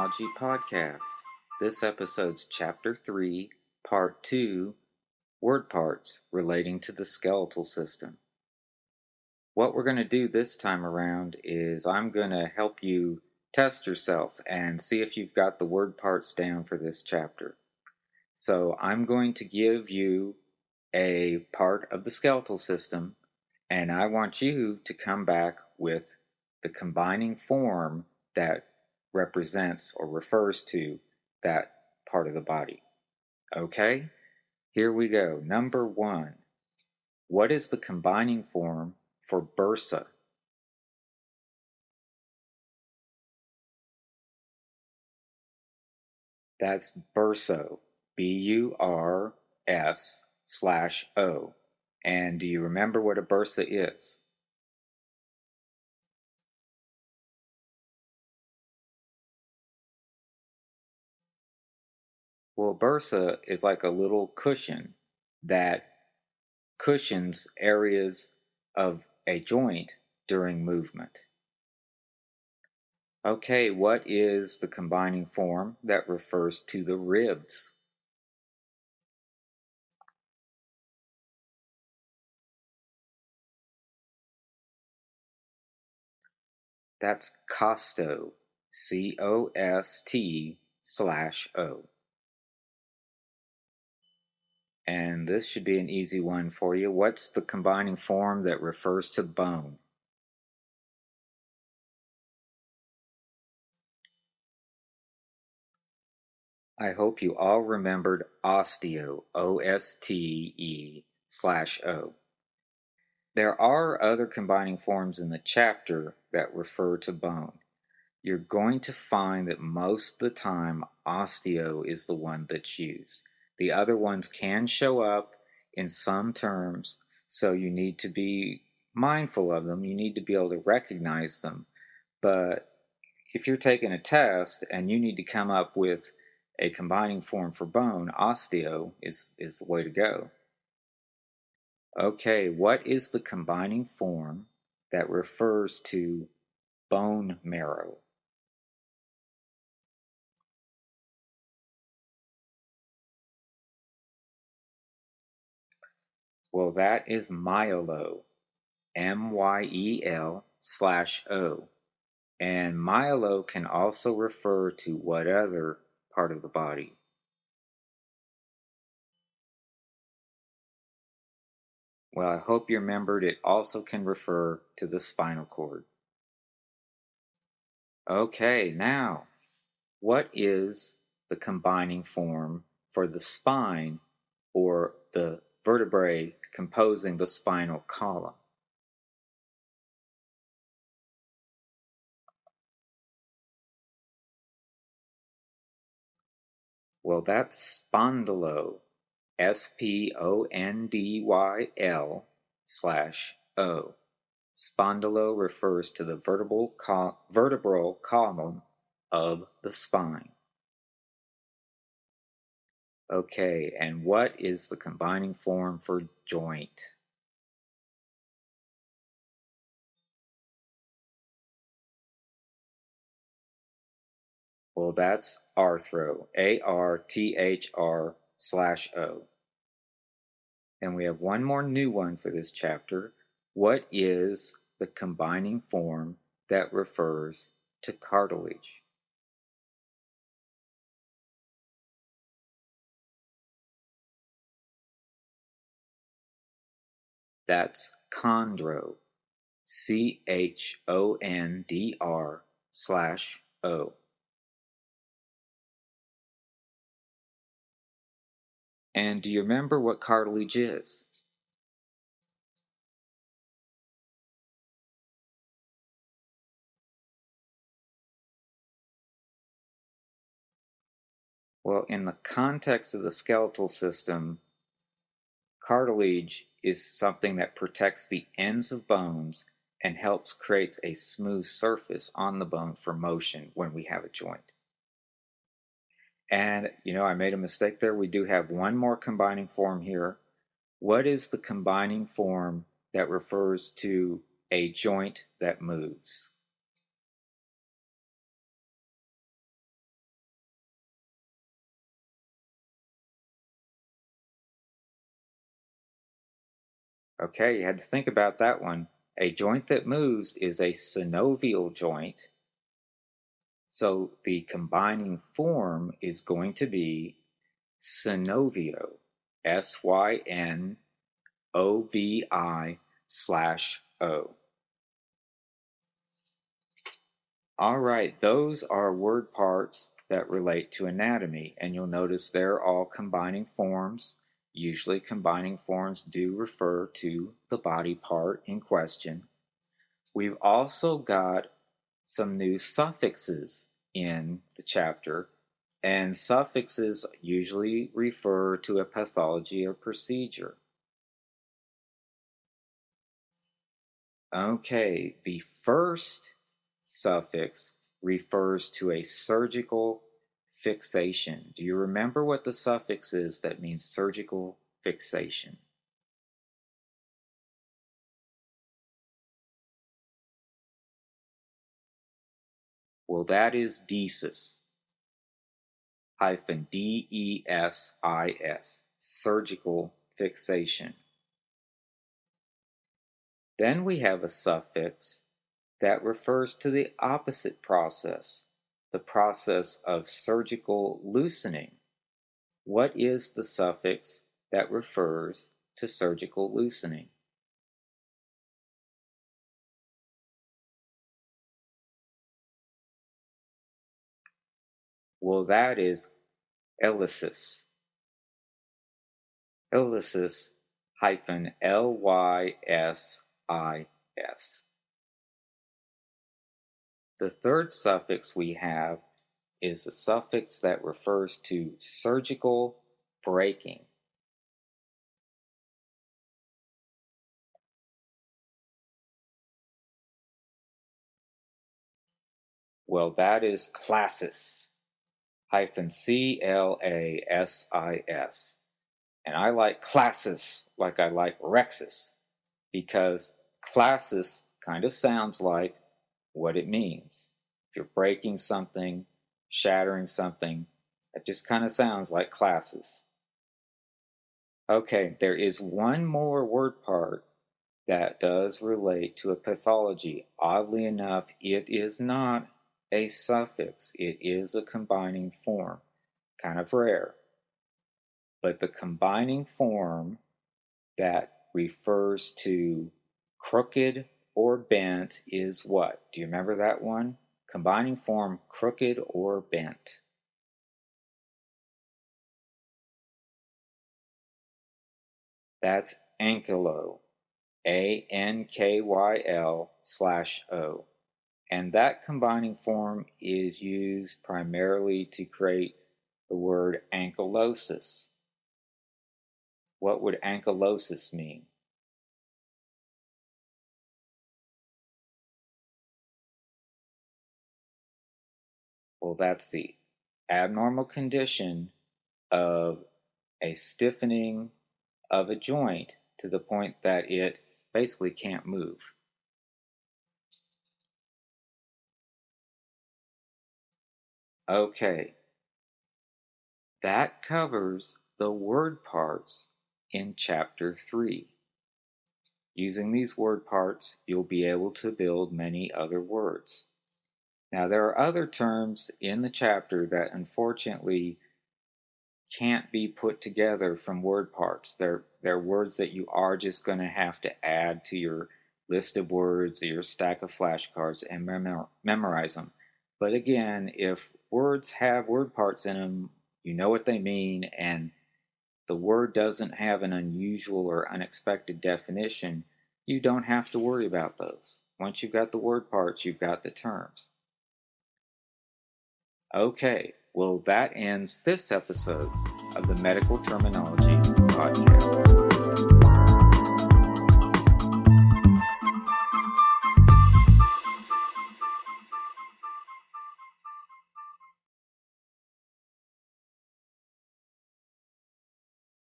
Pathology podcast. This episode's Chapter 3, Part 2, Word Parts Relating to the Skeletal System. What we're going to do this time around is I'm going to help you test yourself and see if you've got the word parts down for this chapter. So I'm going to give you a part of the skeletal system, and I want you to come back with the combining form that represents or refers to that part of the body. Okay? Here we go. Number 1. What is the combining form for bursa? That's burso. B-U-R-S/O. And do you remember what a bursa is? Well, bursa is like a little cushion that cushions areas of a joint during movement. Okay, what is the combining form that refers to the ribs? That's costo. C-O-S-T/O. And this should be an easy one for you. What's the combining form that refers to bone? I hope you all remembered osteo, O-S-T-E/O. There are other combining forms in the chapter that refer to bone. You're going to find that most of the time osteo is the one that's used. The other ones can show up in some terms, so you need to be mindful of them. You need to be able to recognize them. But if you're taking a test and you need to come up with a combining form for bone, osteo is the way to go. Okay, what is the combining form that refers to bone marrow? Well, that is myelo, M-Y-E-L/O. And myelo can also refer to what other part of the body? Well, I hope you remembered it also can refer to the spinal cord. Okay, now, what is the combining form for the spine or the vertebrae composing the spinal column? Well, that's spondylo, S-P-O-N-D-Y-L/O. Spondylo refers to the vertebral column of the spine. Okay, and what is the combining form for joint? Well, that's arthro, A-R-T-H-R/O. And we have one more new one for this chapter. What is the combining form that refers to cartilage? That's chondro, C-H-O-N-D-R/O. And do you remember what cartilage is? Well, in the context of the skeletal system, cartilage is something that protects the ends of bones and helps create a smooth surface on the bone for motion when we have a joint. And, I made a mistake there. We do have one more combining form here. What is the combining form that refers to a joint that moves? Okay, you had to think about that one. A joint that moves is a synovial joint. So the combining form is going to be synovio, SYNOVI/O. All right, those are word parts that relate to anatomy, and you'll notice they're all combining forms. Usually combining forms do refer to the body part in question. We've also got some new suffixes in the chapter, and suffixes usually refer to a pathology or procedure. Okay, the first suffix refers to a surgical fixation. Do you remember what the suffix is that means surgical fixation? Well, that is desis, hyphen DESIS, surgical fixation. Then we have a suffix that refers to the opposite process, the process of surgical loosening. What is the suffix that refers to surgical loosening? Well, that is elysis. Elysis hyphen LYSIS. The third suffix we have is a suffix that refers to surgical breaking. Well, that is classis, hyphen CLASIS. And I like classis like I like rexis, because classis kind of sounds like what it means. If you're breaking something, shattering something, it just kind of sounds like classis. Okay, there is one more word part that does relate to a pathology. Oddly enough, it is not a suffix, it is a combining form. Kind of rare. But the combining form that refers to crooked or bent is what? Do you remember that one? Combining form crooked or bent. That's ankylo, ANKYL/O. And that combining form is used primarily to create the word ankylosis. What would ankylosis mean? Well, that's the abnormal condition of a stiffening of a joint to the point that it basically can't move. Okay, that covers the word parts in chapter 3. Using these word parts, you'll be able to build many other words. Now, there are other terms in the chapter that unfortunately can't be put together from word parts. They're words that you are just going to have to add to your list of words or your stack of flashcards and memorize them. But again, if words have word parts in them, you know what they mean, and the word doesn't have an unusual or unexpected definition, you don't have to worry about those. Once you've got the word parts, you've got the terms. Okay, well, that ends this episode of the Medical Terminology